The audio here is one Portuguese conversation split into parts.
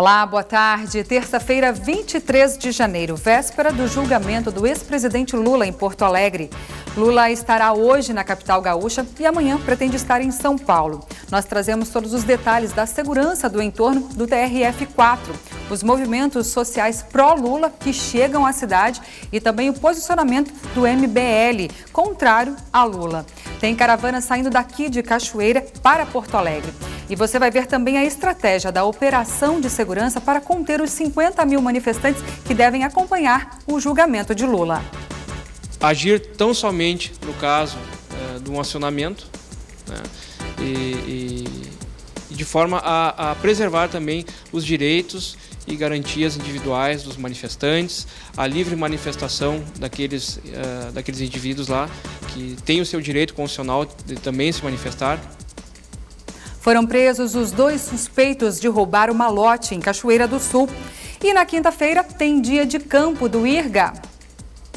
Olá, boa tarde. Terça-feira, 23 de janeiro, véspera do julgamento do ex-presidente Lula em Porto Alegre. Lula estará hoje na capital gaúcha e amanhã pretende estar em São Paulo. Nós trazemos todos os detalhes da segurança do entorno do TRF4, os movimentos sociais pró-Lula que chegam à cidade e também o posicionamento do MBL, contrário a Lula. Tem caravana saindo daqui de Cachoeira para Porto Alegre. E você vai ver também a estratégia da operação de segurança para conter os 50 mil manifestantes que devem acompanhar o julgamento de Lula. Agir tão somente no caso de um acionamento, né, e de forma a preservar também os direitos e garantias individuais dos manifestantes, a livre manifestação daqueles indivíduos lá que têm o seu direito constitucional de também se manifestar. Foram presos os 2 suspeitos de roubar uma lote em Cachoeira do Sul. E na quinta-feira tem dia de campo do IRGA.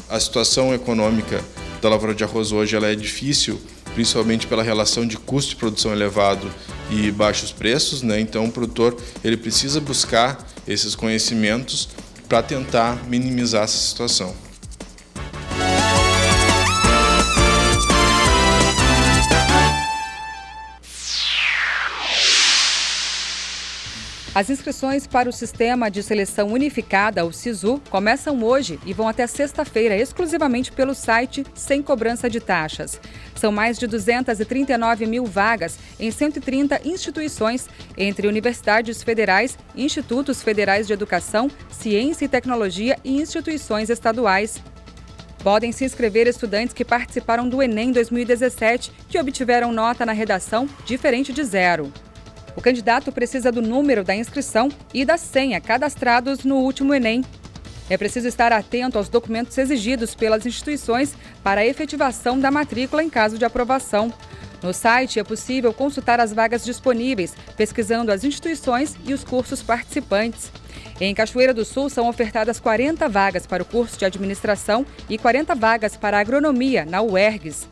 A situação econômica da lavoura de arroz hoje ela é difícil, principalmente pela relação de custo de produção elevado e baixos preços, né? Então o produtor ele precisa buscar esses conhecimentos para tentar minimizar essa situação. As inscrições para o Sistema de Seleção Unificada, o SISU, começam hoje e vão até sexta-feira, exclusivamente pelo site, sem cobrança de taxas. São mais de 239 mil vagas em 130 instituições, entre universidades federais, institutos federais de educação, ciência e tecnologia e instituições estaduais. Podem se inscrever estudantes que participaram do Enem 2017, que obtiveram nota na redação diferente de 0. O candidato precisa do número da inscrição e da senha cadastrados no último Enem. É preciso estar atento aos documentos exigidos pelas instituições para a efetivação da matrícula em caso de aprovação. No site é possível consultar as vagas disponíveis, pesquisando as instituições e os cursos participantes. Em Cachoeira do Sul são ofertadas 40 vagas para o curso de administração e 40 vagas para agronomia na UERGS.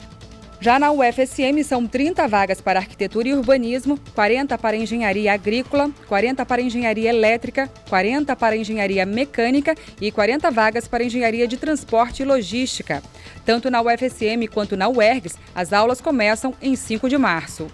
Já na UFSM são 30 vagas para arquitetura e urbanismo, 40 para engenharia agrícola, 40 para engenharia elétrica, 40 para engenharia mecânica e 40 vagas para engenharia de transporte e logística. Tanto na UFSM quanto na UERGS, as aulas começam em 5 de março.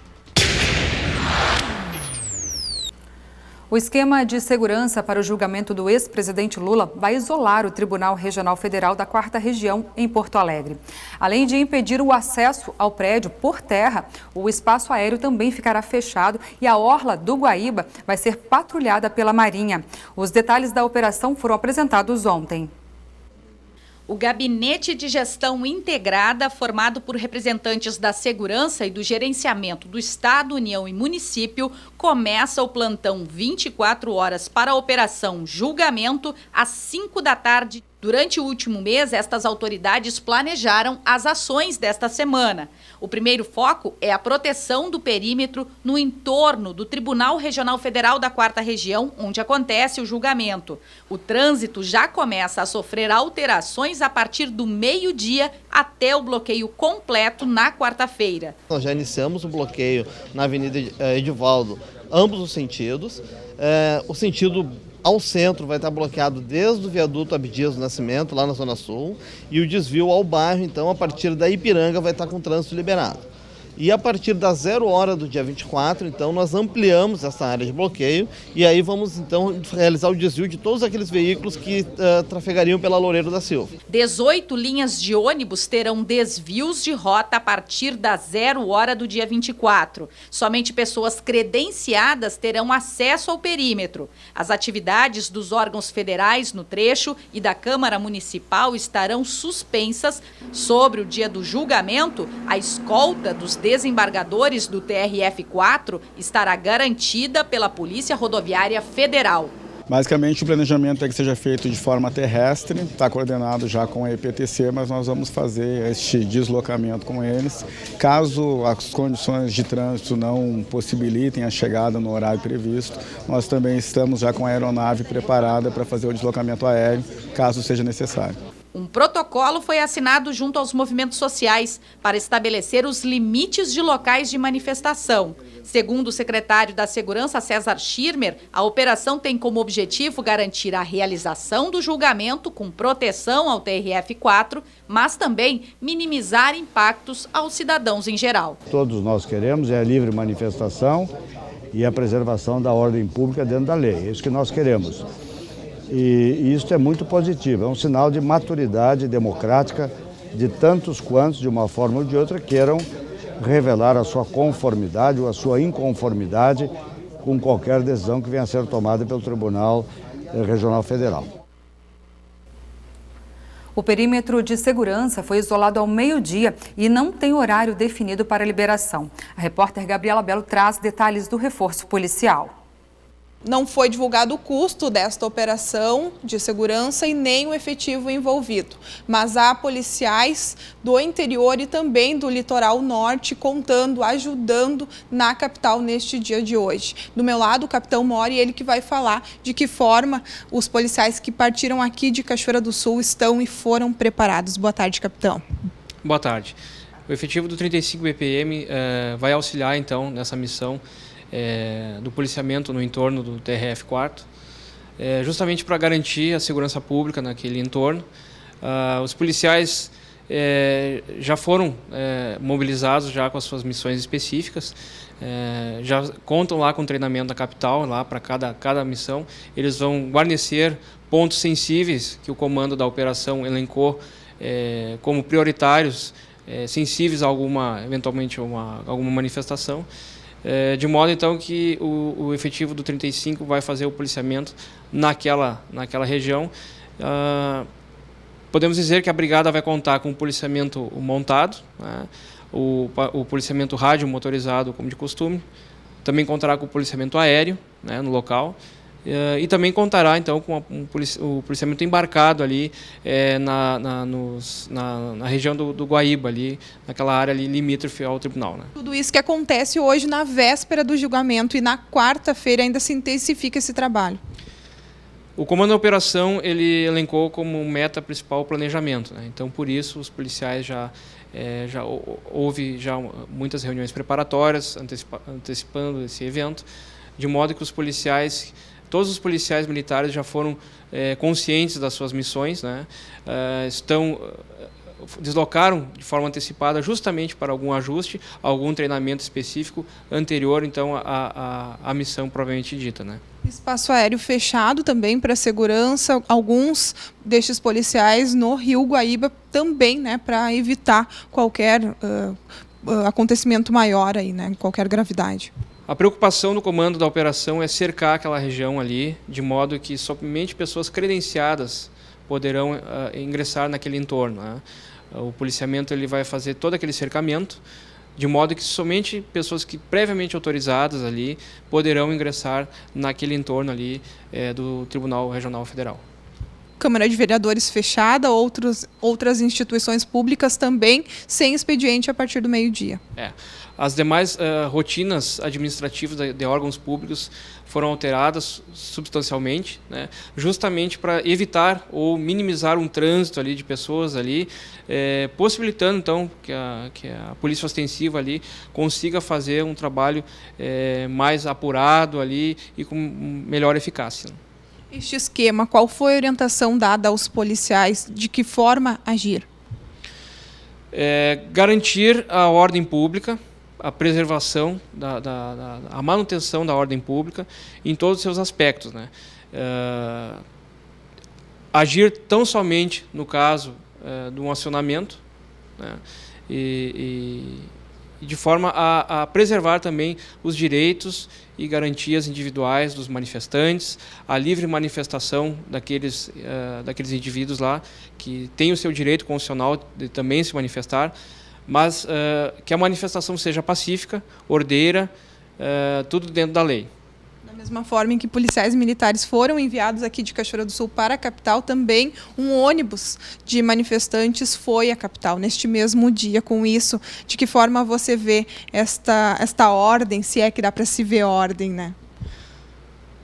O esquema de segurança para o julgamento do ex-presidente Lula vai isolar o Tribunal Regional Federal da 4ª Região em Porto Alegre. Além de impedir o acesso ao prédio por terra, o espaço aéreo também ficará fechado e a orla do Guaíba vai ser patrulhada pela Marinha. Os detalhes da operação foram apresentados ontem. O Gabinete de Gestão Integrada, formado por representantes da segurança e do gerenciamento do Estado, União e Município, começa o plantão 24 horas para a Operação Julgamento às 5 da tarde. Durante o último mês, estas autoridades planejaram as ações desta semana. O primeiro foco é a proteção do perímetro no entorno do Tribunal Regional Federal da 4ª Região, onde acontece o julgamento. O trânsito já começa a sofrer alterações a partir do meio-dia até o bloqueio completo na quarta-feira. Nós já iniciamos o bloqueio na Avenida Edivaldo, ambos os sentidos. O sentido ao centro vai estar bloqueado desde o viaduto Abdias do Nascimento, lá na Zona Sul, e o desvio ao bairro, então, a partir da Ipiranga, vai estar com trânsito liberado. E a partir das 0 hora do dia 24, então, nós ampliamos essa área de bloqueio e aí vamos, então, realizar o desvio de todos aqueles veículos que trafegariam pela Loureiro da Silva. 18 linhas de ônibus terão desvios de rota a partir das 0 hora do dia 24. Somente pessoas credenciadas terão acesso ao perímetro. As atividades dos órgãos federais no trecho e da Câmara Municipal estarão suspensas. Sobre o dia do julgamento, a escolta dos desembargadores do TRF4 estará garantida pela Polícia Rodoviária Federal. Basicamente, o planejamento é que seja feito de forma terrestre, está coordenado já com a EPTC, mas nós vamos fazer este deslocamento com eles. Caso as condições de trânsito não possibilitem a chegada no horário previsto, nós também estamos já com a aeronave preparada para fazer o deslocamento aéreo, caso seja necessário. Um protocolo foi assinado junto aos movimentos sociais para estabelecer os limites de locais de manifestação. Segundo o secretário da Segurança, César Schirmer, a operação tem como objetivo garantir a realização do julgamento com proteção ao TRF-4, mas também minimizar impactos aos cidadãos em geral. Todos nós queremos a livre manifestação e a preservação da ordem pública dentro da lei. É isso que nós queremos. E isso é muito positivo, é um sinal de maturidade democrática de tantos quantos, de uma forma ou de outra, queiram revelar a sua conformidade ou a sua inconformidade com qualquer decisão que venha a ser tomada pelo Tribunal Regional Federal. O perímetro de segurança foi isolado ao meio-dia e não tem horário definido para liberação. A repórter Gabriela Belo traz detalhes do reforço policial. Não foi divulgado o custo desta operação de segurança e nem o efetivo envolvido, mas há policiais do interior e também do litoral norte contando, ajudando na capital neste dia de hoje. Do meu lado, o capitão Mori, ele que vai falar de que forma os policiais que partiram aqui de Cachoeira do Sul estão e foram preparados. Boa tarde, capitão. Boa tarde. O efetivo do 35 BPM vai auxiliar, então, nessa missão do policiamento no entorno do TRF-4, justamente para garantir a segurança pública naquele entorno. Os policiais já foram mobilizados já com as suas missões específicas, já contam lá com treinamento da capital, lá para cada missão. Eles vão guarnecer pontos sensíveis que o comando da operação elencou como prioritários, sensíveis a eventualmente alguma manifestação. De modo, então, que o efetivo do 35 vai fazer o policiamento naquela região. Podemos dizer que a brigada vai contar com o policiamento montado, né, o policiamento rádio motorizado, como de costume, também contará com o policiamento aéreo, né, no local, e também contará, então, com o policiamento embarcado ali na região do Guaíba, ali, naquela área ali limítrofe ao tribunal. Né? Tudo isso que acontece hoje na véspera do julgamento e na quarta-feira ainda se intensifica esse trabalho. O comando da operação ele elencou como meta principal o planejamento. Né? Então, por isso, os policiais houve muitas reuniões preparatórias antecipando esse evento, de modo que todos os policiais militares já foram conscientes das suas missões, né? Deslocaram de forma antecipada justamente para algum ajuste, algum treinamento específico anterior, então, à missão propriamente dita. Né? Espaço aéreo fechado também para segurança, alguns destes policiais no Rio Guaíba também, né, para evitar qualquer acontecimento maior, aí, né, qualquer gravidade. A preocupação do comando da operação é cercar aquela região ali, de modo que somente pessoas credenciadas poderão ingressar naquele entorno. Né? O policiamento ele vai fazer todo aquele cercamento, de modo que somente pessoas que previamente autorizadas ali poderão ingressar naquele entorno ali do Tribunal Regional Federal. Câmara de Vereadores fechada, outras instituições públicas também sem expediente a partir do meio-dia. As demais rotinas administrativas de órgãos públicos foram alteradas substancialmente, né, justamente para evitar ou minimizar um trânsito ali de pessoas ali, possibilitando então que a polícia ostensiva ali consiga fazer um trabalho mais apurado ali e com melhor eficácia. Este esquema, qual foi a orientação dada aos policiais? De que forma agir? Garantir a ordem pública, a preservação, a manutenção da ordem pública em todos os seus aspectos. Né? Agir tão somente no caso de um acionamento, né? e de forma a preservar também os direitos e garantias individuais dos manifestantes, a livre manifestação daqueles indivíduos lá que têm o seu direito constitucional de também se manifestar, mas que a manifestação seja pacífica, ordeira, tudo dentro da lei. Da mesma forma em que policiais militares foram enviados aqui de Cachoeira do Sul para a capital, também um ônibus de manifestantes foi à capital neste mesmo dia. Com isso, de que forma você vê esta ordem, se é que dá para se ver ordem, né?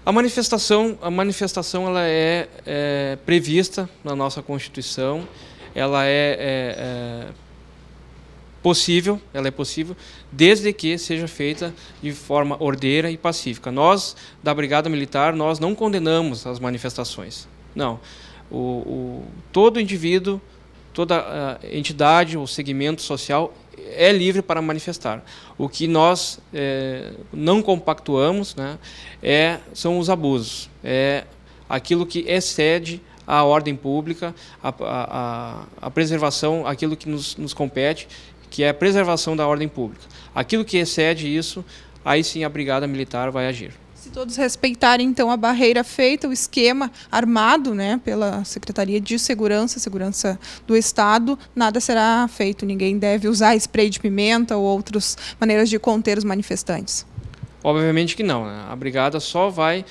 A manifestação ela é prevista na nossa Constituição, ela possível, desde que seja feita de forma ordeira e pacífica. Nós, da Brigada Militar, nós não condenamos as manifestações. Não. Todo indivíduo, toda entidade ou segmento social é livre para manifestar. O que nós não compactuamos, né, são os abusos. É aquilo que excede a ordem pública, a preservação, aquilo que nos compete, que é a preservação da ordem pública. Aquilo que excede isso, aí sim a Brigada Militar vai agir. Se todos respeitarem, então, a barreira feita, o esquema armado, né, pela Secretaria de Segurança do Estado, nada será feito. Ninguém deve usar spray de pimenta ou outras maneiras de conter os manifestantes. Obviamente que não, né? A Brigada só vai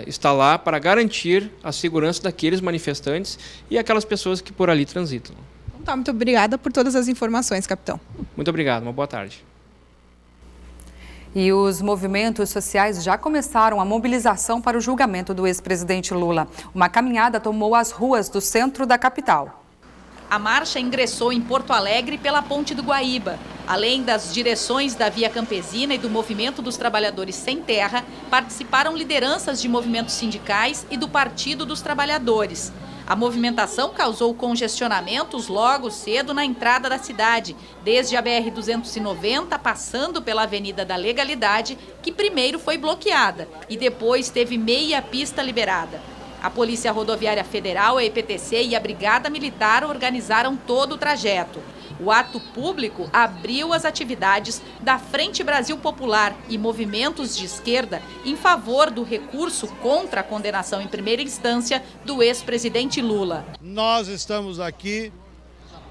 estar lá para garantir a segurança daqueles manifestantes e aquelas pessoas que por ali transitam. Então tá, muito obrigada por todas as informações, capitão. Muito obrigado, uma boa tarde. E os movimentos sociais já começaram a mobilização para o julgamento do ex-presidente Lula. Uma caminhada tomou as ruas do centro da capital. A marcha ingressou em Porto Alegre pela Ponte do Guaíba. Além das direções da Via Campesina e do Movimento dos Trabalhadores Sem Terra, participaram lideranças de movimentos sindicais e do Partido dos Trabalhadores. A movimentação causou congestionamentos logo cedo na entrada da cidade, desde a BR-290, passando pela Avenida da Legalidade, que primeiro foi bloqueada e depois teve meia pista liberada. A Polícia Rodoviária Federal, a EPTC e a Brigada Militar organizaram todo o trajeto. O ato público abriu as atividades da Frente Brasil Popular e movimentos de esquerda em favor do recurso contra a condenação em primeira instância do ex-presidente Lula. Nós estamos aqui,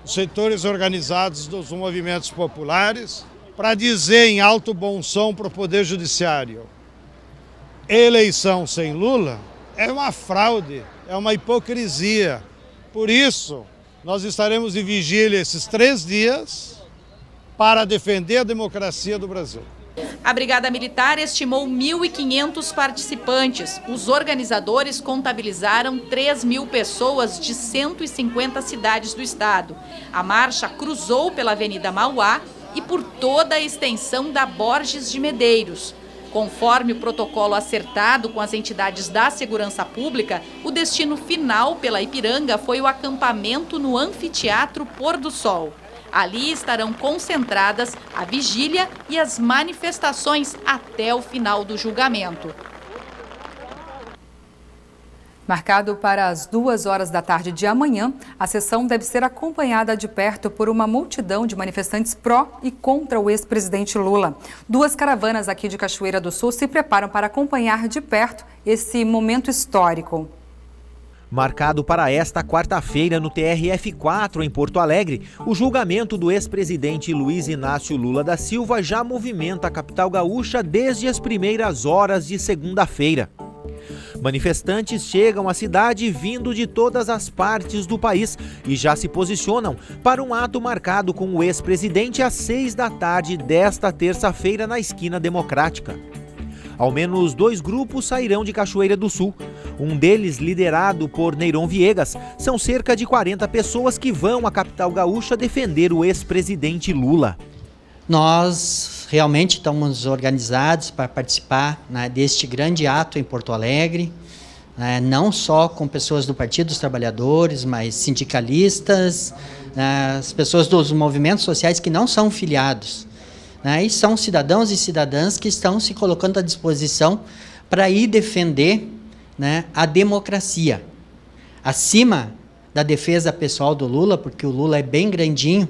os setores organizados dos movimentos populares, para dizer em alto bom som para o Poder Judiciário: eleição sem Lula é uma fraude, é uma hipocrisia. Por isso, nós estaremos em vigília esses 3 dias para defender a democracia do Brasil. A Brigada Militar estimou 1.500 participantes. Os organizadores contabilizaram 3.000 pessoas de 150 cidades do estado. A marcha cruzou pela Avenida Mauá e por toda a extensão da Borges de Medeiros. Conforme o protocolo acertado com as entidades da segurança pública, o destino final pela Ipiranga foi o acampamento no Anfiteatro Pôr do Sol. Ali estarão concentradas a vigília e as manifestações até o final do julgamento. Marcado para as 2h da tarde de amanhã, a sessão deve ser acompanhada de perto por uma multidão de manifestantes pró e contra o ex-presidente Lula. 2 caravanas aqui de Cachoeira do Sul se preparam para acompanhar de perto esse momento histórico. Marcado para esta quarta-feira no TRF4 em Porto Alegre, o julgamento do ex-presidente Luiz Inácio Lula da Silva já movimenta a capital gaúcha desde as primeiras horas de segunda-feira. Manifestantes chegam à cidade vindo de todas as partes do país e já se posicionam para um ato marcado com o ex-presidente às 6 da tarde desta terça-feira na Esquina Democrática. Ao menos 2 grupos sairão de Cachoeira do Sul. Um deles, liderado por Neyron Viegas, são cerca de 40 pessoas que vão à capital gaúcha defender o ex-presidente Lula. Nós realmente estamos organizados para participar, né, deste grande ato em Porto Alegre, né, não só com pessoas do Partido dos Trabalhadores, mas sindicalistas, né, as pessoas dos movimentos sociais que não são filiados, né, e são cidadãos e cidadãs que estão se colocando à disposição para ir defender, né, a democracia. Acima da defesa pessoal do Lula, porque o Lula é bem grandinho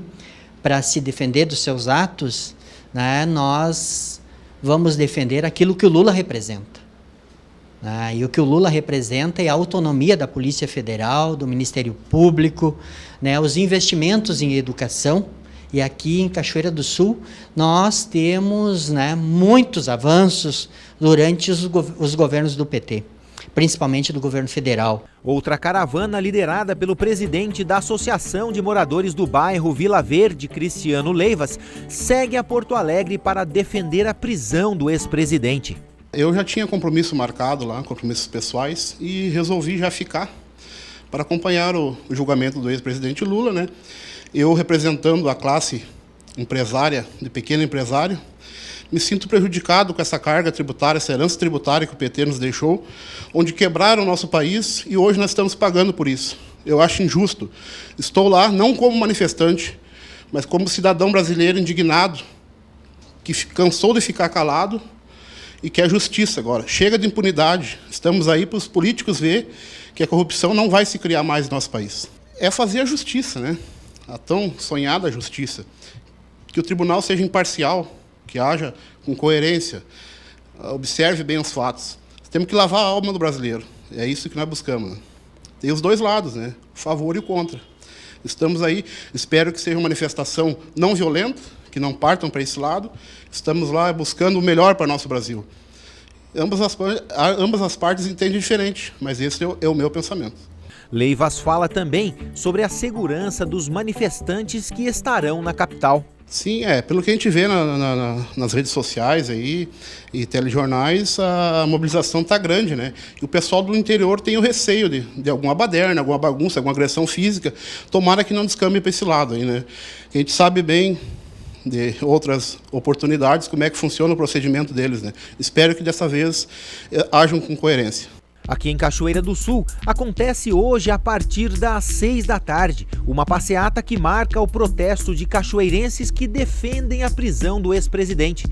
para se defender dos seus atos, né, nós vamos defender aquilo que o Lula representa. E o que o Lula representa é a autonomia da Polícia Federal, do Ministério Público, né, os investimentos em educação. E aqui em Cachoeira do Sul nós temos, né, muitos avanços durante os governos do PT, principalmente do governo federal. Outra caravana liderada pelo presidente da Associação de Moradores do Bairro Vila Verde, Cristiano Leivas, segue a Porto Alegre para defender a prisão do ex-presidente. Eu já tinha compromisso marcado lá, compromissos pessoais, e resolvi já ficar para acompanhar o julgamento do ex-presidente Lula, né? Eu representando a classe empresária, de pequeno empresário, me sinto prejudicado com essa carga tributária, essa herança tributária que o PT nos deixou, onde quebraram o nosso país e hoje nós estamos pagando por isso. Eu acho injusto. Estou lá não como manifestante, mas como cidadão brasileiro indignado, que cansou de ficar calado e quer justiça agora. Chega de impunidade. Estamos aí para os políticos ver que a corrupção não vai se criar mais no nosso país. É fazer a justiça, né? A tão sonhada justiça. Que o tribunal seja imparcial, que haja com coerência, observe bem os fatos. Temos que lavar a alma do brasileiro. É isso que nós buscamos. Né? Tem os dois lados, né? O favor e o contra. Estamos aí, espero que seja uma manifestação não violenta, que não partam para esse lado. Estamos lá buscando o melhor para o nosso Brasil. Ambas as partes entendem diferente, mas esse é o meu pensamento. Leivas fala também sobre a segurança dos manifestantes que estarão na capital. Sim, pelo que a gente vê nas redes sociais aí, e telejornais, a mobilização está grande, né? E o pessoal do interior tem o receio de alguma baderna, alguma bagunça, alguma agressão física. Tomara que não descambe para esse lado aí, né? A gente sabe bem de outras oportunidades como é que funciona o procedimento deles, né? Espero que dessa vez ajam com coerência. Aqui em Cachoeira do Sul, acontece hoje a partir das 6 da tarde, uma passeata que marca o protesto de cachoeirenses que defendem a prisão do ex-presidente.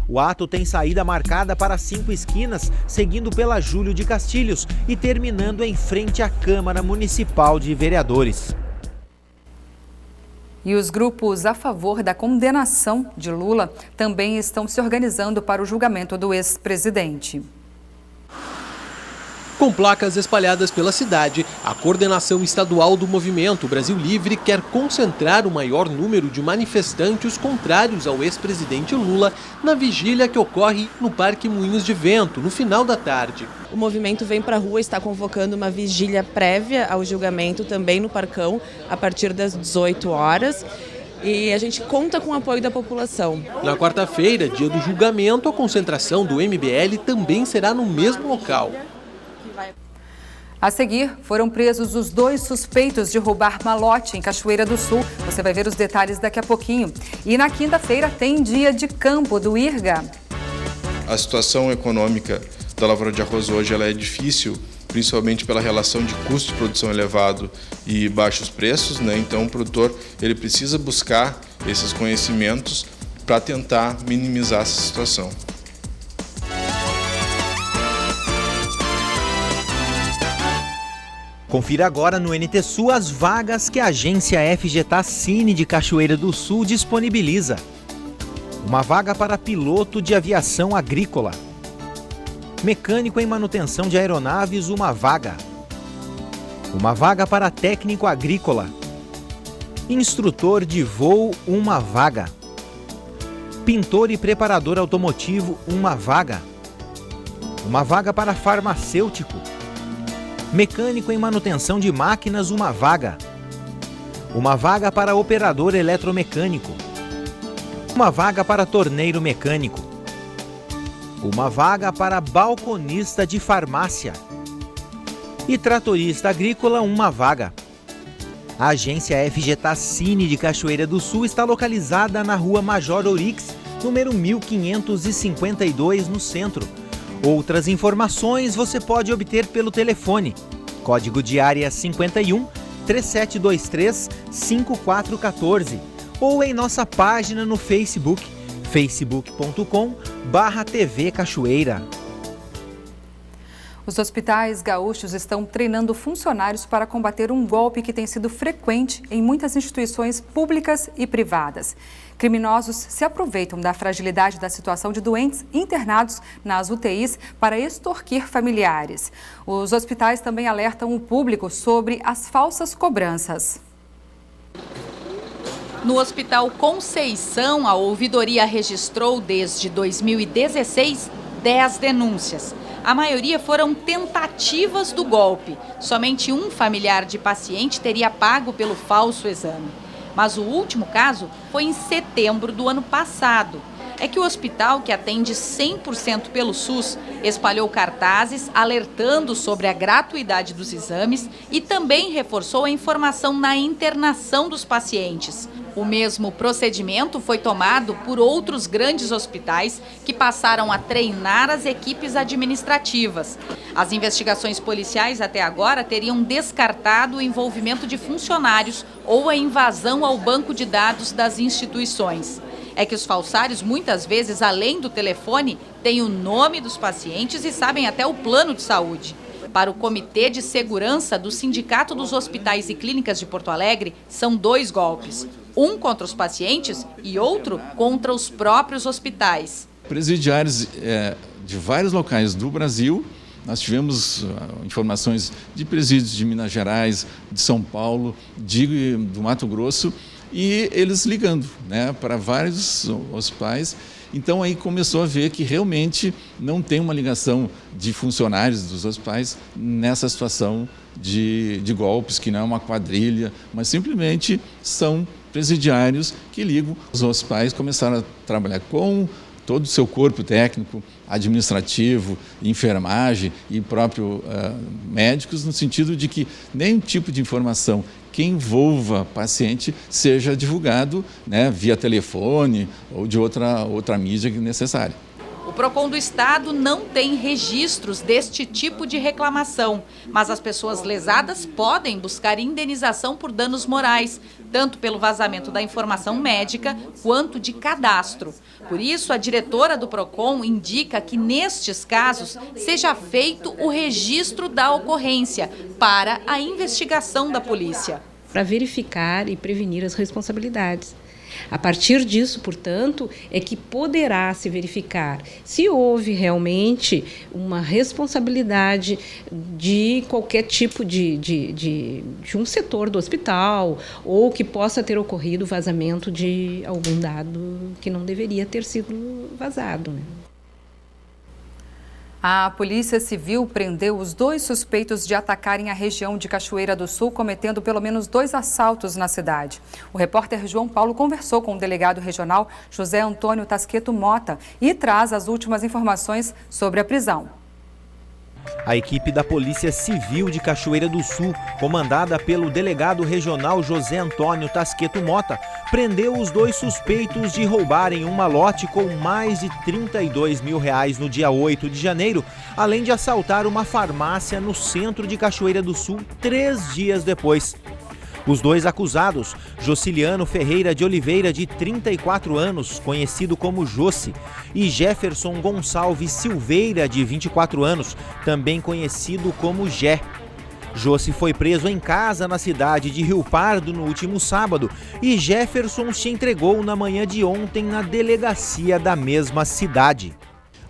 O ato tem saída marcada para 5 esquinas, seguindo pela Júlio de Castilhos e terminando em frente à Câmara Municipal de Vereadores. E os grupos a favor da condenação de Lula também estão se organizando para o julgamento do ex-presidente. Com placas espalhadas pela cidade, a coordenação estadual do Movimento Brasil Livre quer concentrar o maior número de manifestantes contrários ao ex-presidente Lula na vigília que ocorre no Parque Moinhos de Vento, no final da tarde. O movimento Vem Pra Rua está convocando uma vigília prévia ao julgamento também no Parcão, a partir das 18 horas. E a gente conta com o apoio da população. Na quarta-feira, dia do julgamento, a concentração do MBL também será no mesmo local. A seguir, foram presos os 2 suspeitos de roubar malote em Cachoeira do Sul. Você vai ver os detalhes daqui a pouquinho. E na quinta-feira tem dia de campo do IRGA. A situação econômica da lavoura de arroz hoje ela é difícil, principalmente pela relação de custo de produção elevado e baixos preços, né? Então o produtor ele precisa buscar esses conhecimentos para tentar minimizar essa situação. Confira agora no NT Sul as vagas que a agência FGTACine de Cachoeira do Sul disponibiliza. Uma vaga para piloto de aviação agrícola. Mecânico em manutenção de aeronaves, uma vaga. Uma vaga para técnico agrícola. Instrutor de voo, uma vaga. Pintor e preparador automotivo, uma vaga. Uma vaga para farmacêutico. Mecânico em manutenção de máquinas, uma vaga. Uma vaga para operador eletromecânico. Uma vaga para torneiro mecânico. Uma vaga para balconista de farmácia. E tratorista agrícola, uma vaga. A agência FGTACine de Cachoeira do Sul está localizada na rua Major Orix, número 1552, no centro. Outras informações você pode obter pelo telefone. Código de área 51 3723 5414 ou em nossa página no Facebook, facebook.com/TV Cachoeira. Os hospitais gaúchos estão treinando funcionários para combater um golpe que tem sido frequente em muitas instituições públicas e privadas. Criminosos se aproveitam da fragilidade da situação de doentes internados nas UTIs para extorquir familiares. Os hospitais também alertam o público sobre as falsas cobranças. No Hospital Conceição, a ouvidoria registrou desde 2016 10 denúncias. A maioria foram tentativas do golpe. Somente um familiar de paciente teria pago pelo falso exame. Mas o último caso foi em setembro do ano passado. É que o hospital, que atende 100% pelo SUS, espalhou cartazes alertando sobre a gratuidade dos exames e também reforçou a informação na internação dos pacientes. O mesmo procedimento foi tomado por outros grandes hospitais que passaram a treinar as equipes administrativas. As investigações policiais até agora teriam descartado o envolvimento de funcionários ou a invasão ao banco de dados das instituições. É que os falsários, muitas vezes, além do telefone, têm o nome dos pacientes e sabem até o plano de saúde. Para o Comitê de Segurança do Sindicato dos Hospitais e Clínicas de Porto Alegre, são 2 golpes. Um contra os pacientes e outro contra os próprios hospitais. Presidiários de vários locais do Brasil, nós tivemos informações de presídios de Minas Gerais, de São Paulo, do Mato Grosso, e eles ligando, né, para vários hospitais. Então aí começou a ver que realmente não tem uma ligação de funcionários dos hospitais nessa situação de golpes, que não é uma quadrilha, mas simplesmente são presidiários que ligam. Os hospitais começaram a trabalhar com todo o seu corpo técnico, administrativo, enfermagem e próprio médicos, no sentido de que nenhum tipo de informação que envolva paciente seja divulgado, né, via telefone ou de outra mídia necessária. O PROCON do Estado não tem registros deste tipo de reclamação, mas as pessoas lesadas podem buscar indenização por danos morais, tanto pelo vazamento da informação médica quanto de cadastro. Por isso, a diretora do PROCON indica que, nestes casos, seja feito o registro da ocorrência para a investigação da polícia. Para verificar e prevenir as responsabilidades. A partir disso, portanto, é que poderá se verificar se houve realmente uma responsabilidade de qualquer tipo de um setor do hospital ou que possa ter ocorrido vazamento de algum dado que não deveria ter sido vazado, né? A Polícia Civil prendeu os 2 suspeitos de atacarem a região de Cachoeira do Sul, cometendo pelo menos 2 assaltos na cidade. O repórter João Paulo conversou com o delegado regional José Antônio Tasqueto Mota e traz as últimas informações sobre a prisão. A equipe da Polícia Civil de Cachoeira do Sul, comandada pelo delegado regional José Antônio Tasqueto Mota, prendeu os 2 suspeitos de roubarem um malote com mais de R$32 mil no dia 8 de janeiro, além de assaltar uma farmácia no centro de Cachoeira do Sul 3 dias depois. Os 2 acusados, Jociliano Ferreira de Oliveira, de 34 anos, conhecido como Jossi, e Jefferson Gonçalves Silveira, de 24 anos, também conhecido como Jé. Jossi foi preso em casa na cidade de Rio Pardo no último sábado e Jefferson se entregou na manhã de ontem na delegacia da mesma cidade.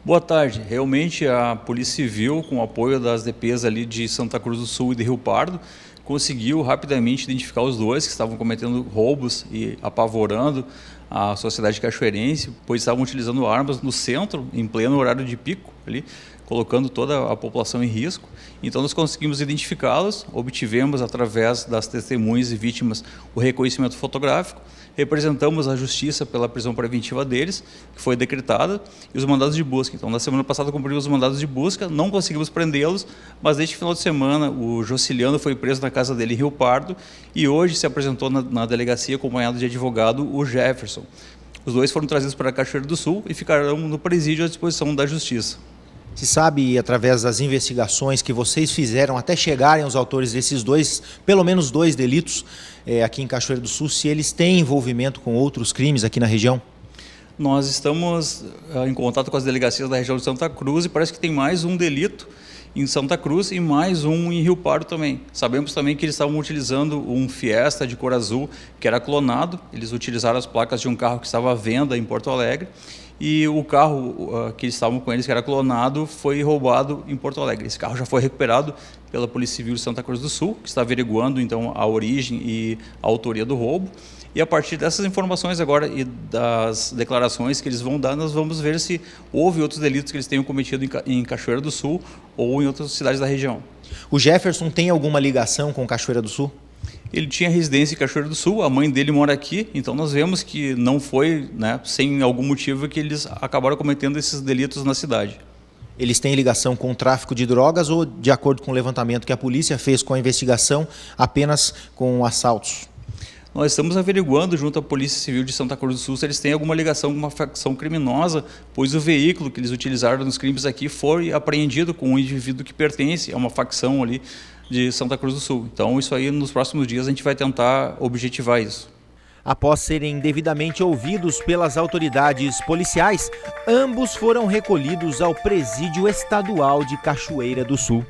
Boa tarde. Realmente a Polícia Civil, com o apoio das DPs ali de Santa Cruz do Sul e de Rio Pardo, conseguiu rapidamente identificar os 2 que estavam cometendo roubos e apavorando a sociedade cachoeirense, pois estavam utilizando armas no centro, em pleno horário de pico, ali, colocando toda a população em risco. Então nós conseguimos identificá-los, obtivemos através das testemunhas e vítimas o reconhecimento fotográfico, representamos a justiça pela prisão preventiva deles, que foi decretada, e os mandados de busca. Então, na semana passada cumprimos os mandados de busca, não conseguimos prendê-los, mas neste final de semana o Jociliano foi preso na casa dele em Rio Pardo e hoje se apresentou na delegacia acompanhado de advogado, o Jefferson. Os 2 foram trazidos para Cachoeira do Sul e ficarão no presídio à disposição da justiça. Se sabe, através das investigações que vocês fizeram até chegarem aos autores desses 2, pelo menos 2 delitos aqui em Cachoeira do Sul, se eles têm envolvimento com outros crimes aqui na região? Nós estamos em contato com as delegacias da região de Santa Cruz e parece que tem mais um delito em Santa Cruz e mais um em Rio Pardo também. Sabemos também que eles estavam utilizando um Fiesta de cor azul que era clonado, eles utilizaram as placas de um carro que estava à venda em Porto Alegre e o carro que estavam com eles, que era clonado, foi roubado em Porto Alegre. Esse carro já foi recuperado pela Polícia Civil de Santa Cruz do Sul, que está averiguando então a origem e a autoria do roubo. E a partir dessas informações agora e das declarações que eles vão dar, nós vamos ver se houve outros delitos que eles tenham cometido em Cachoeira do Sul ou em outras cidades da região. O Jefferson tem alguma ligação com Cachoeira do Sul? Ele tinha residência em Cachoeira do Sul, a mãe dele mora aqui, então nós vemos que não foi, sem algum motivo que eles acabaram cometendo esses delitos na cidade. Eles têm ligação com o tráfico de drogas ou, de acordo com o levantamento que a polícia fez com a investigação, apenas com assaltos? nós estamos averiguando junto à Polícia Civil de Santa Cruz do Sul se eles têm alguma ligação com uma facção criminosa, pois o veículo que eles utilizaram nos crimes aqui foi apreendido com um indivíduo que pertence a uma facção ali de Santa Cruz do Sul. Então, isso aí, nos próximos dias, a gente vai tentar objetivar isso. Após serem devidamente ouvidos pelas autoridades policiais, ambos foram recolhidos ao Presídio Estadual de Cachoeira do Sul.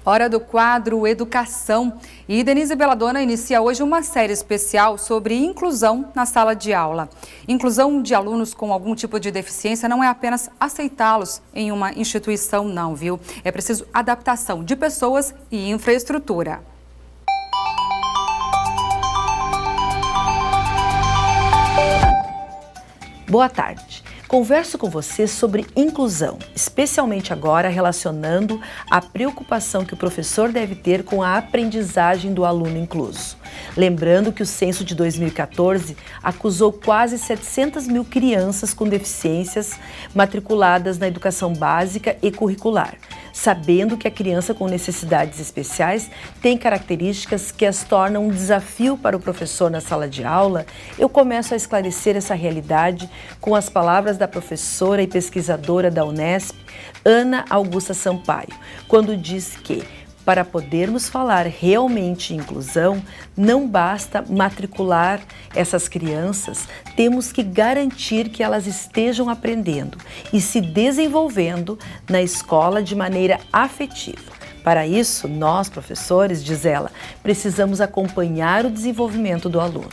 Hora do quadro Educação. E Denise Belladonna inicia hoje uma série especial sobre inclusão na sala de aula. Inclusão de alunos com algum tipo de deficiência não é apenas aceitá-los em uma instituição, não, viu? É preciso adaptação de pessoas e infraestrutura. Boa tarde. Converso com você sobre inclusão, especialmente agora relacionando a preocupação que o professor deve ter com a aprendizagem do aluno incluso. Lembrando que o censo de 2014 acusou quase 700 mil crianças com deficiências matriculadas na educação básica e curricular. Sabendo que a criança com necessidades especiais tem características que as tornam um desafio para o professor na sala de aula, eu começo a esclarecer essa realidade com as palavras da professora e pesquisadora da Unesp, Ana Augusta Sampaio, quando diz que, para podermos falar realmente em inclusão, não basta matricular essas crianças, temos que garantir que elas estejam aprendendo e se desenvolvendo na escola de maneira afetiva. Para isso, nós, professores, diz ela, precisamos acompanhar o desenvolvimento do aluno.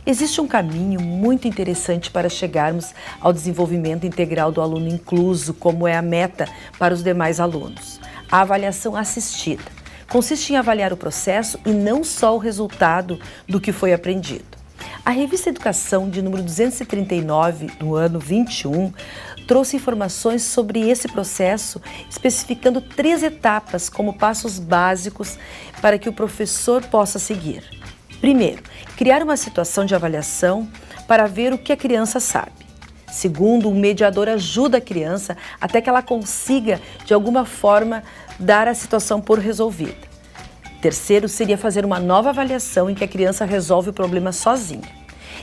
Existe um caminho muito interessante para chegarmos ao desenvolvimento integral do aluno incluso, como é a meta para os demais alunos. A avaliação assistida consiste em avaliar o processo e não só o resultado do que foi aprendido. A revista Educação, de número 239, do ano 21, trouxe informações sobre esse processo, especificando 3 etapas como passos básicos para que o professor possa seguir. Primeiro, criar uma situação de avaliação para ver o que a criança sabe. Segundo, um mediador ajuda a criança até que ela consiga, de alguma forma, dar a situação por resolvida. Terceiro, seria fazer uma nova avaliação em que a criança resolve o problema sozinha.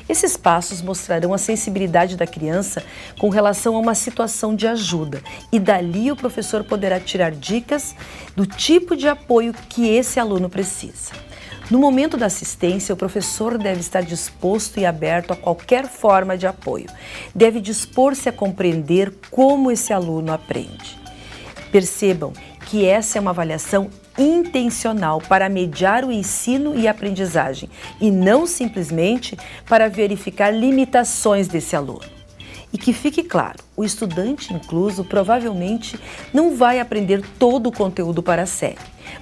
Esses passos mostrarão a sensibilidade da criança com relação a uma situação de ajuda e dali o professor poderá tirar dicas do tipo de apoio que esse aluno precisa. No momento da assistência, o professor deve estar disposto e aberto a qualquer forma de apoio. Deve dispor-se a compreender como esse aluno aprende. Percebam que essa é uma avaliação intencional para mediar o ensino e a aprendizagem e não simplesmente para verificar limitações desse aluno. E que fique claro, o estudante incluso provavelmente não vai aprender todo o conteúdo para a série,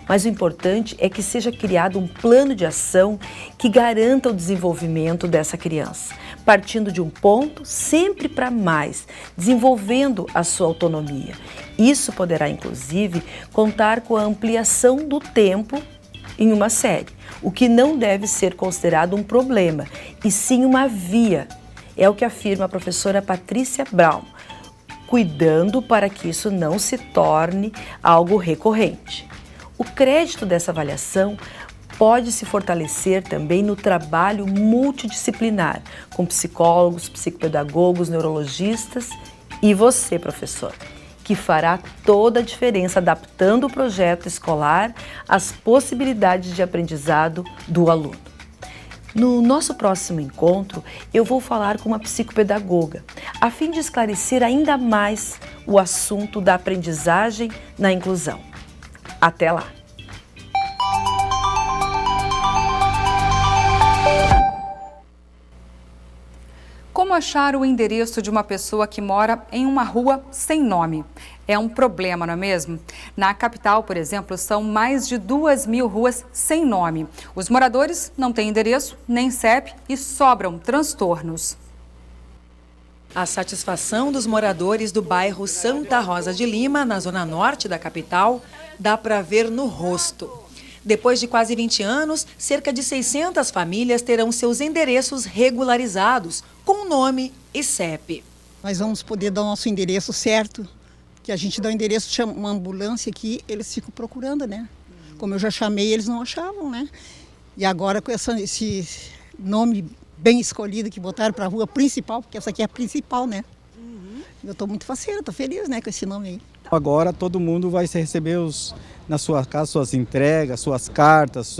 mas o importante é que seja criado um plano de ação que garanta o desenvolvimento dessa criança, partindo de um ponto sempre para mais, desenvolvendo a sua autonomia. Isso poderá, inclusive, contar com a ampliação do tempo em uma série, o que não deve ser considerado um problema, e sim uma via. É o que afirma a professora Patrícia Braun, cuidando para que isso não se torne algo recorrente. O crédito dessa avaliação pode se fortalecer também no trabalho multidisciplinar, com psicólogos, psicopedagogos, neurologistas e você, professor, que fará toda a diferença adaptando o projeto escolar às possibilidades de aprendizado do aluno. No nosso próximo encontro, eu vou falar com uma psicopedagoga, a fim de esclarecer ainda mais o assunto da aprendizagem na inclusão. Até lá! Como achar o endereço de uma pessoa que mora em uma rua sem nome? É um problema, não é mesmo? Na capital, por exemplo, são mais de 2.000 ruas sem nome. Os moradores não têm endereço, nem CEP e sobram transtornos. A satisfação dos moradores do bairro Santa Rosa de Lima, na zona norte da capital, dá para ver no rosto. Depois de quase 20 anos, cerca de 600 famílias terão seus endereços regularizados, com nome e CEP. Nós vamos poder dar o nosso endereço certo, que a gente dá o endereço, chama uma ambulância aqui, eles ficam procurando, né? Como eu já chamei, eles não achavam, né? E agora com esse nome bem escolhido que botaram para a rua principal, porque essa aqui é a principal, né? Eu estou muito faceira, estou feliz, né, com esse nome aí. Agora todo mundo vai receber na sua casa suas entregas, suas cartas,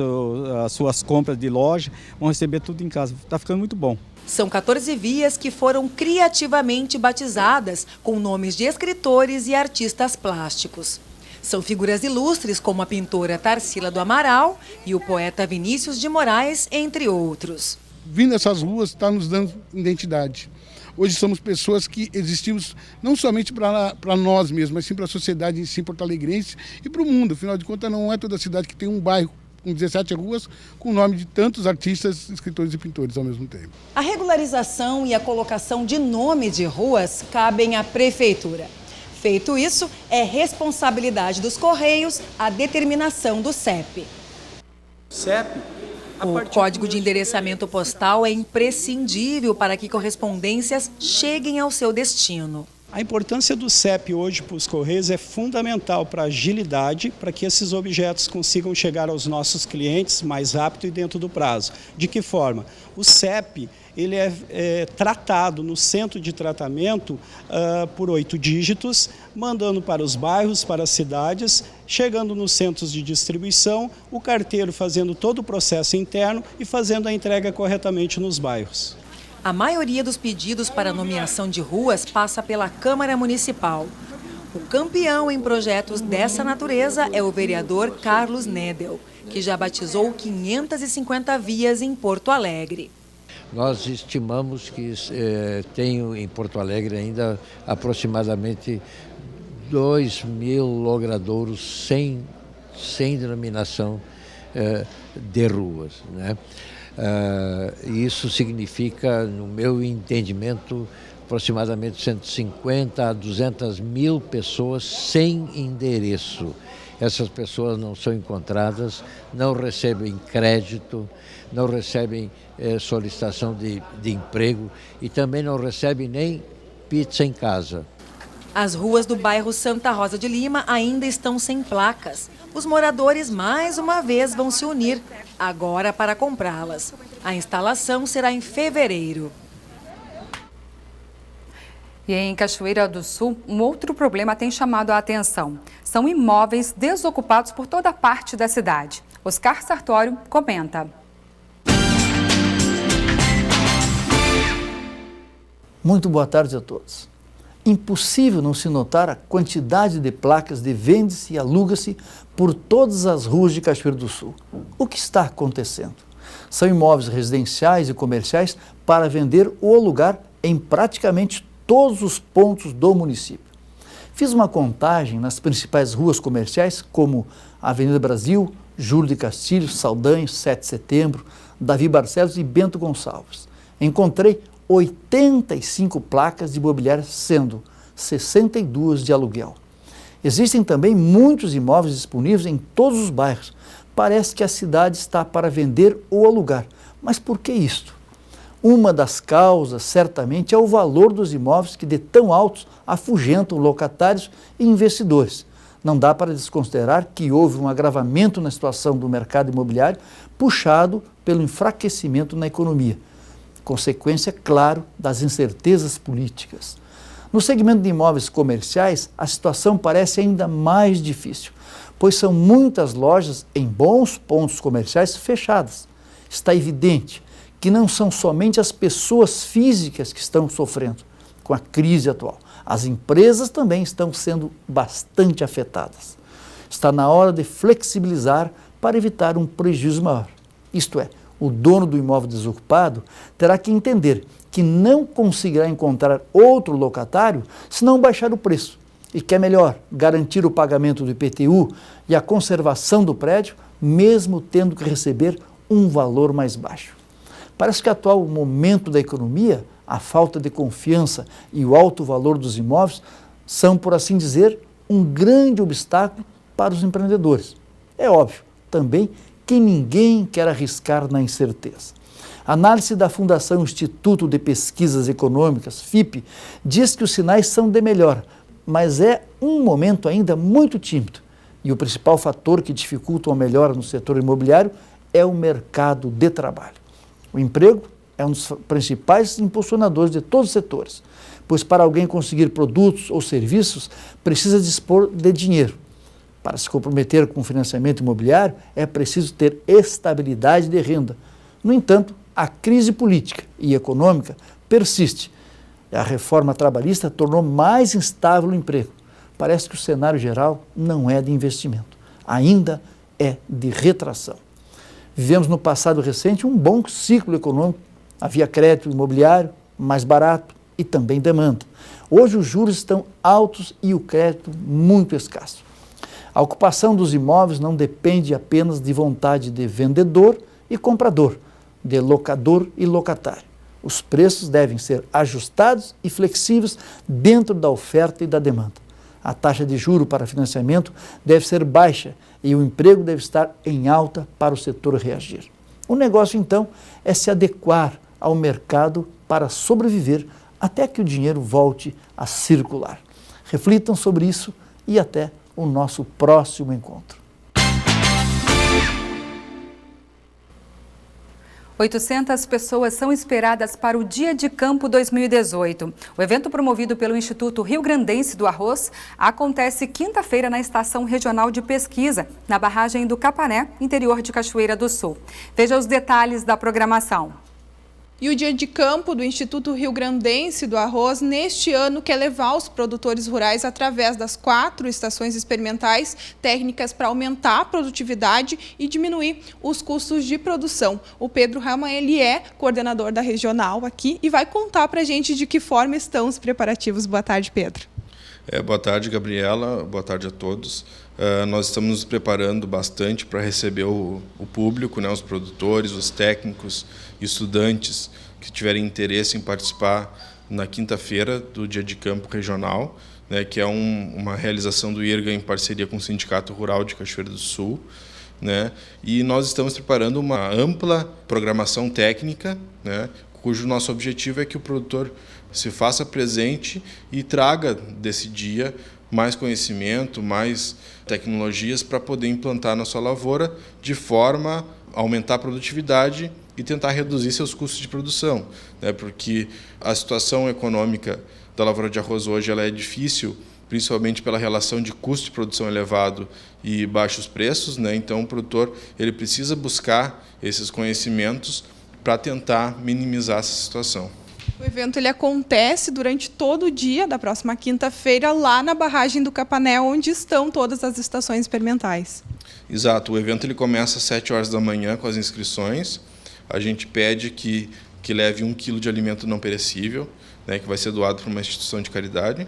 as suas compras de loja, vão receber tudo em casa. Está ficando muito bom. São 14 vias que foram criativamente batizadas com nomes de escritores e artistas plásticos. São figuras ilustres como a pintora Tarsila do Amaral e o poeta Vinícius de Moraes, entre outros. Vindo essas ruas está nos dando identidade. Hoje somos pessoas que existimos não somente para nós mesmos, mas sim para a sociedade em si porto-alegrense e para o mundo. Afinal de contas, não é toda cidade que tem um bairro com 17 ruas com o nome de tantos artistas, escritores e pintores ao mesmo tempo. A regularização e a colocação de nome de ruas cabem à Prefeitura. Feito isso, é responsabilidade dos Correios a determinação do CEP. O código de endereçamento postal é imprescindível para que correspondências cheguem ao seu destino. A importância do CEP hoje para os Correios é fundamental para a agilidade, para que esses objetos consigam chegar aos nossos clientes mais rápido e dentro do prazo. De que forma? O CEP ele é tratado no centro de tratamento por 8 dígitos, mandando para os bairros, para as cidades, chegando nos centros de distribuição, o carteiro fazendo todo o processo interno e fazendo a entrega corretamente nos bairros. A maioria dos pedidos para nomeação de ruas passa pela Câmara Municipal. O campeão em projetos dessa natureza é o vereador Carlos Nedel, que já batizou 550 vias em Porto Alegre. Nós estimamos que tem em Porto Alegre ainda aproximadamente 2.000 logradouros sem denominação de ruas, né? Isso significa, no meu entendimento, aproximadamente 150 a 200 mil pessoas sem endereço. Essas pessoas não são encontradas, não recebem crédito, não recebem solicitação de emprego e também não recebem nem pizza em casa. As ruas do bairro Santa Rosa de Lima ainda estão sem placas. Os moradores, mais uma vez, vão se unir, agora para comprá-las. A instalação será em fevereiro. E em Cachoeira do Sul, um outro problema tem chamado a atenção. São imóveis desocupados por toda parte da cidade. Oscar Sartório comenta. Muito boa tarde a todos. Impossível não se notar a quantidade de placas de vende-se e aluga-se por todas as ruas de Cachoeira do Sul. O que está acontecendo? São imóveis residenciais e comerciais para vender ou alugar em praticamente todos os pontos do município. Fiz uma contagem nas principais ruas comerciais como Avenida Brasil, Júlio de Castilhos, Saldanha, 7 de Setembro, Davi Barcelos e Bento Gonçalves. Encontrei 85 placas de imobiliária, sendo 62 de aluguel. Existem também muitos imóveis disponíveis em todos os bairros. Parece que a cidade está para vender ou alugar. Mas por que isto? Uma das causas, certamente, é o valor dos imóveis que de tão altos afugentam locatários e investidores. Não dá para desconsiderar que houve um agravamento na situação do mercado imobiliário, puxado pelo enfraquecimento na economia. Consequência, claro, das incertezas políticas. No segmento de imóveis comerciais, a situação parece ainda mais difícil, pois são muitas lojas em bons pontos comerciais fechadas. Está evidente que não são somente as pessoas físicas que estão sofrendo com a crise atual. As empresas também estão sendo bastante afetadas. Está na hora de flexibilizar para evitar um prejuízo maior. Isto é, o dono do imóvel desocupado terá que entender que não conseguirá encontrar outro locatário se não baixar o preço e que é melhor garantir o pagamento do IPTU e a conservação do prédio, mesmo tendo que receber um valor mais baixo. Parece que o atual momento da economia, a falta de confiança e o alto valor dos imóveis são, por assim dizer, um grande obstáculo para os empreendedores. É óbvio, também, que ninguém quer arriscar na incerteza. A análise da Fundação Instituto de Pesquisas Econômicas, FIPE, diz que os sinais são de melhora, mas é um momento ainda muito tímido. E o principal fator que dificulta uma melhora no setor imobiliário é o mercado de trabalho. O emprego é um dos principais impulsionadores de todos os setores, pois para alguém conseguir produtos ou serviços, precisa dispor de dinheiro. Para se comprometer com o financiamento imobiliário, é preciso ter estabilidade de renda. No entanto, a crise política e econômica persiste. A reforma trabalhista tornou mais instável o emprego. Parece que o cenário geral não é de investimento, ainda é de retração. Vivemos no passado recente um bom ciclo econômico. Havia crédito imobiliário mais barato e também demanda. Hoje os juros estão altos e o crédito muito escasso. A ocupação dos imóveis não depende apenas de vontade de vendedor e comprador, de locador e locatário. Os preços devem ser ajustados e flexíveis dentro da oferta e da demanda. A taxa de juro para financiamento deve ser baixa e o emprego deve estar em alta para o setor reagir. O negócio, então, é se adequar ao mercado para sobreviver até que o dinheiro volte a circular. Reflitam sobre isso e até o nosso próximo encontro. 800 pessoas são esperadas para o Dia de Campo 2018. O evento, promovido pelo Instituto Rio Grandense do Arroz, acontece quinta-feira na Estação Regional de Pesquisa, na barragem do Capané, interior de Cachoeira do Sul. Veja os detalhes da programação. E o Dia de Campo do Instituto Rio Grandense do Arroz, neste ano, quer levar os produtores rurais, através das 4 estações experimentais, técnicas para aumentar a produtividade e diminuir os custos de produção. O Pedro Rama, ele é coordenador da regional aqui e vai contar para a gente de que forma estão os preparativos. Boa tarde, Pedro. Boa tarde, Gabriela. Boa tarde a todos. Nós estamos nos preparando bastante para receber o público, né, os produtores, os técnicos, estudantes que tiverem interesse em participar na quinta-feira do Dia de Campo Regional, né, que é uma realização do IRGA em parceria com o Sindicato Rural de Cachoeira do Sul, né, e nós estamos preparando uma ampla programação técnica, né, cujo nosso objetivo é que o produtor se faça presente e traga desse dia mais conhecimento, mais tecnologias para poder implantar na sua lavoura de forma a aumentar a produtividade e tentar reduzir seus custos de produção, né? Porque a situação econômica da lavoura de arroz hoje ela é difícil, principalmente pela relação de custo de produção elevado e baixos preços, né? Então o produtor ele precisa buscar esses conhecimentos para tentar minimizar essa situação. O evento ele acontece durante todo o dia da próxima quinta-feira lá na barragem do Capané, onde estão todas as estações experimentais. Exato, o evento ele começa às 7 horas da manhã com as inscrições. A gente pede que leve 1 quilo de alimento não perecível, né, que vai ser doado para uma instituição de caridade.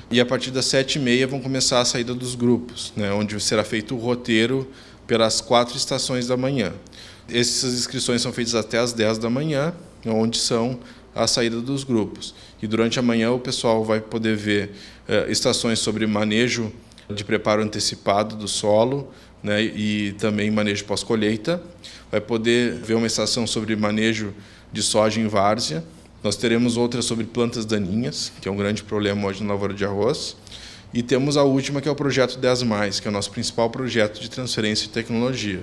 E a partir das 7h30 vão começar a saída dos grupos, né, onde será feito o roteiro pelas 4 estações da manhã. Essas inscrições são feitas até às 10 da manhã, onde são a saída dos grupos. E durante a manhã o pessoal vai poder ver estações sobre manejo de preparo antecipado do solo, né, e também manejo pós-colheita. Vai poder ver uma estação sobre manejo de soja em várzea. Nós teremos outra sobre plantas daninhas, que é um grande problema hoje na lavoura de arroz. E temos a última, que é o projeto 10+, que é o nosso principal projeto de transferência de tecnologia,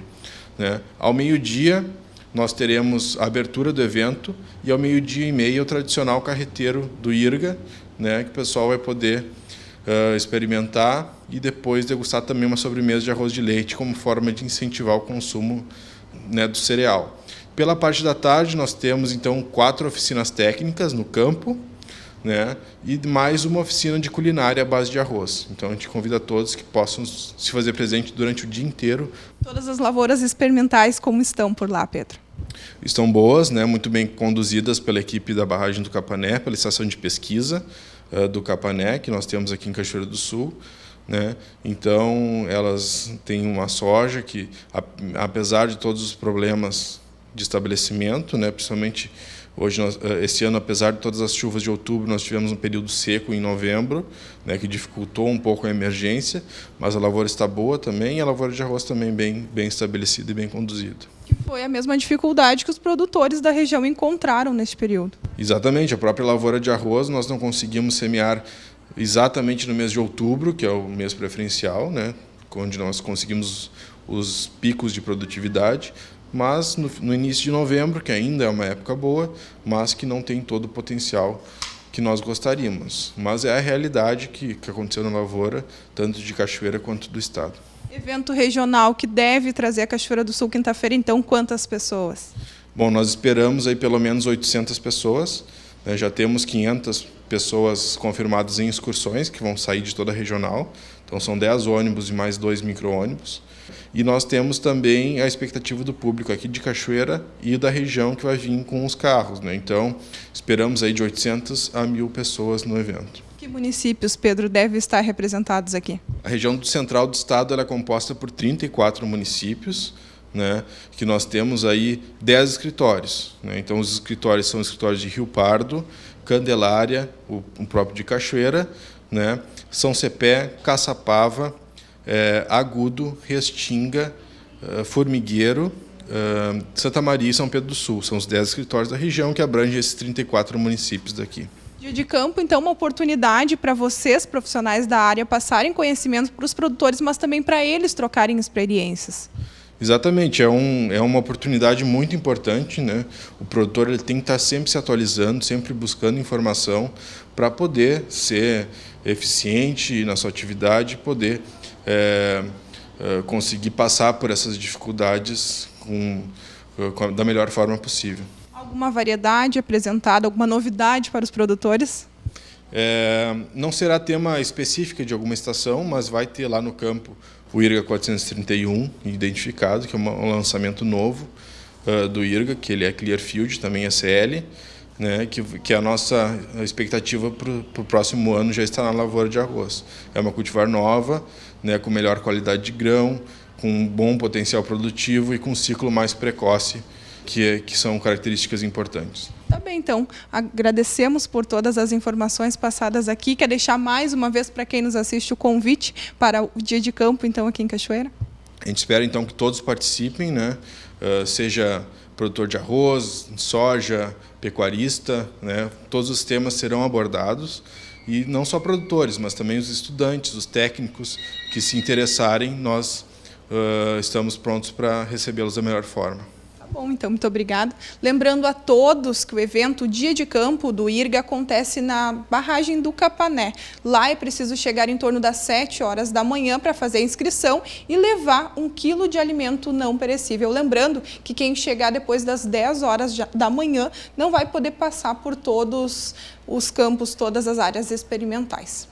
né? Ao meio-dia, nós teremos a abertura do evento e ao 12h30 o tradicional carreteiro do IRGA, né, que o pessoal vai poder experimentar e depois degustar também uma sobremesa de arroz de leite como forma de incentivar o consumo, né, do cereal. Pela parte da tarde, nós temos então 4 oficinas técnicas no campo, né, e mais uma oficina de culinária à base de arroz. Então a gente convida todos que possam se fazer presente durante o dia inteiro. Todas as lavouras experimentais como estão por lá, Pedro? Estão boas, né, muito bem conduzidas pela equipe da barragem do Capané, pela estação de pesquisa do Capané, que nós temos aqui em Cachoeira do Sul, né? Então elas têm uma soja que, apesar de todos os problemas de estabelecimento, né, principalmente hoje, esse ano, apesar de todas as chuvas de outubro, nós tivemos um período seco em novembro, né, que dificultou um pouco a emergência, mas a lavoura está boa também, e a lavoura de arroz também bem estabelecida e bem conduzida. Que foi a mesma dificuldade que os produtores da região encontraram neste período. Exatamente, a própria lavoura de arroz nós não conseguimos semear exatamente no mês de outubro, que é o mês preferencial, né, onde nós conseguimos os picos de produtividade, mas no início de novembro, que ainda é uma época boa, mas que não tem todo o potencial que nós gostaríamos. Mas é a realidade que aconteceu na lavoura, tanto de Cachoeira quanto do estado. Evento regional que deve trazer a Cachoeira do Sul quinta-feira, então, quantas pessoas? Bom, nós esperamos aí pelo menos 800 pessoas, né? Já temos 500 pessoas confirmadas em excursões, que vão sair de toda a regional, então são 10 ônibus e mais 2 micro-ônibus. E nós temos também a expectativa do público aqui de Cachoeira e da região que vai vir com os carros, né? Então, esperamos aí de 800 a 1.000 pessoas no evento. Que municípios, Pedro, devem estar representados aqui? A região central do estado ela é composta por 34 municípios, né, que nós temos aí 10 escritórios, né? Então, os escritórios são escritórios de Rio Pardo, Candelária, o próprio de Cachoeira, né, São Cepé, Caçapava, Agudo, Restinga, Formigueiro, Santa Maria e São Pedro do Sul. São os 10 escritórios da região que abrangem esses 34 municípios daqui. Dia de campo, então, uma oportunidade para vocês, profissionais da área, passarem conhecimento para os produtores, mas também para eles trocarem experiências. Exatamente, é uma oportunidade muito importante, né? O produtor ele tem que estar sempre se atualizando, sempre buscando informação para poder ser eficiente na sua atividade e poder conseguir passar por essas dificuldades da melhor forma possível. Alguma variedade apresentada, alguma novidade para os produtores? Não será tema específico de alguma estação, mas vai ter lá no campo o IRGA 431 identificado, que é um lançamento novo do IRGA, que ele é Clearfield, também é CL, né, que a nossa expectativa para o próximo ano já está na lavoura de arroz. É uma cultivar nova, né, com melhor qualidade de grão, com um bom potencial produtivo e com um ciclo mais precoce, que são características importantes. Tá bem, então, agradecemos por todas as informações passadas aqui. Quer deixar mais uma vez para quem nos assiste o convite para o dia de campo, então, aqui em Cachoeira? A gente espera, então, que todos participem, né? Seja produtor de arroz, soja, pecuarista, né? Todos os temas serão abordados, e não só produtores, mas também os estudantes, os técnicos que se interessarem, nós estamos prontos para recebê-los da melhor forma. Bom, então, muito obrigada. Lembrando a todos que o evento Dia de Campo do IRGA acontece na barragem do Capané. Lá é preciso chegar em torno das 7 horas da manhã para fazer a inscrição e levar 1 quilo de alimento não perecível. Lembrando que quem chegar depois das 10 horas da manhã não vai poder passar por todos os campos, todas as áreas experimentais.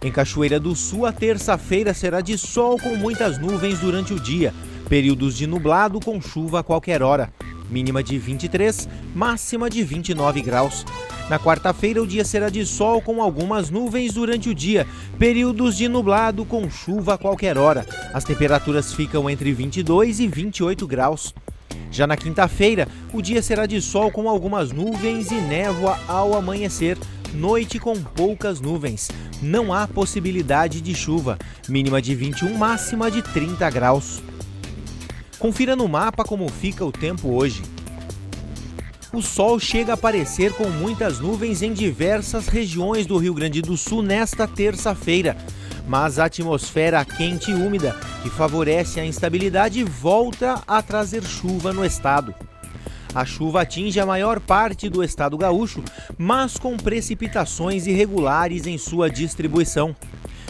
Em Cachoeira do Sul, a terça-feira será de sol com muitas nuvens durante o dia. Períodos de nublado com chuva a qualquer hora. Mínima de 23, máxima de 29 graus. Na quarta-feira, o dia será de sol com algumas nuvens durante o dia. Períodos de nublado com chuva a qualquer hora. As temperaturas ficam entre 22 e 28 graus. Já na quinta-feira, o dia será de sol com algumas nuvens e névoa ao amanhecer. Noite com poucas nuvens. Não há possibilidade de chuva. Mínima de 21, máxima de 30 graus. Confira no mapa como fica o tempo hoje. O sol chega a aparecer com muitas nuvens em diversas regiões do Rio Grande do Sul nesta terça-feira. Mas a atmosfera quente e úmida, que favorece a instabilidade, volta a trazer chuva no estado. A chuva atinge a maior parte do estado gaúcho, mas com precipitações irregulares em sua distribuição.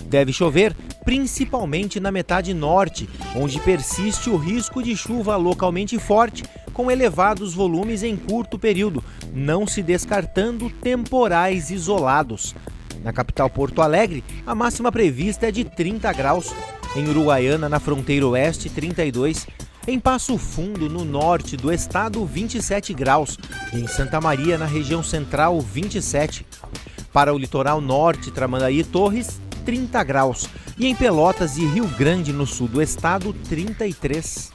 Deve chover principalmente na metade norte, onde persiste o risco de chuva localmente forte, com elevados volumes em curto período, não se descartando temporais isolados. Na capital Porto Alegre, a máxima prevista é de 30 graus. Em Uruguaiana, na fronteira oeste, 32. Em Passo Fundo, no norte do estado, 27 graus. E em Santa Maria, na região central, 27. Para o litoral norte, Tramandaí e Torres, 30 graus. E em Pelotas e Rio Grande, no sul do estado, 33.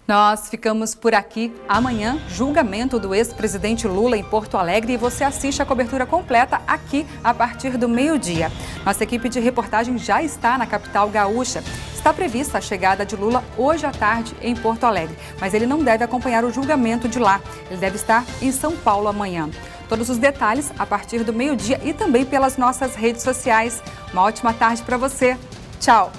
Nós ficamos por aqui. Amanhã, julgamento do ex-presidente Lula em Porto Alegre, e você assiste a cobertura completa aqui a partir do meio-dia. Nossa equipe de reportagem já está na capital gaúcha. Está prevista a chegada de Lula hoje à tarde em Porto Alegre, mas ele não deve acompanhar o julgamento de lá. Ele deve estar em São Paulo amanhã. Todos os detalhes a partir do meio-dia e também pelas nossas redes sociais. Uma ótima tarde para você. Tchau!